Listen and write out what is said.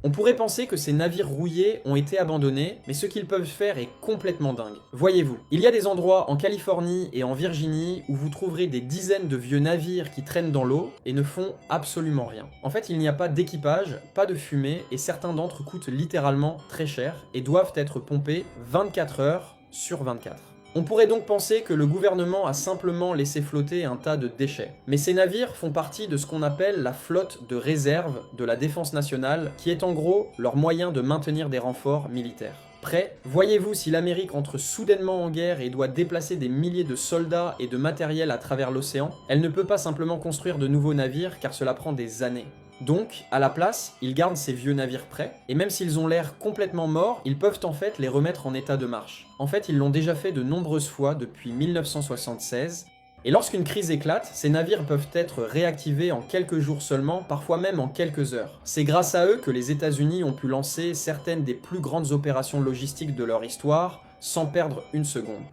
On pourrait penser que ces navires rouillés ont été abandonnés, mais ce qu'ils peuvent faire est complètement dingue. Voyez-vous, il y a des endroits en Californie et en Virginie où vous trouverez des dizaines de vieux navires qui traînent dans l'eau et ne font absolument rien. En fait, il n'y a pas d'équipage, pas de fumée, et certains d'entre eux coûtent littéralement très cher et doivent être pompés 24 heures sur 24. On pourrait donc penser que le gouvernement a simplement laissé flotter un tas de déchets. Mais ces navires font partie de ce qu'on appelle la flotte de réserve de la défense nationale, qui est en gros leur moyen de maintenir des renforts militaires. Prêt? Voyez-vous, si l'Amérique entre soudainement en guerre et doit déplacer des milliers de soldats et de matériel à travers l'océan, elle ne peut pas simplement construire de nouveaux navires car cela prend des années. Donc, à la place, ils gardent ces vieux navires prêts, et même s'ils ont l'air complètement morts, ils peuvent en fait les remettre en état de marche. En fait, ils l'ont déjà fait de nombreuses fois depuis 1976, et lorsqu'une crise éclate, ces navires peuvent être réactivés en quelques jours seulement, parfois même en quelques heures. C'est grâce à eux que les États-Unis ont pu lancer certaines des plus grandes opérations logistiques de leur histoire, sans perdre une seconde.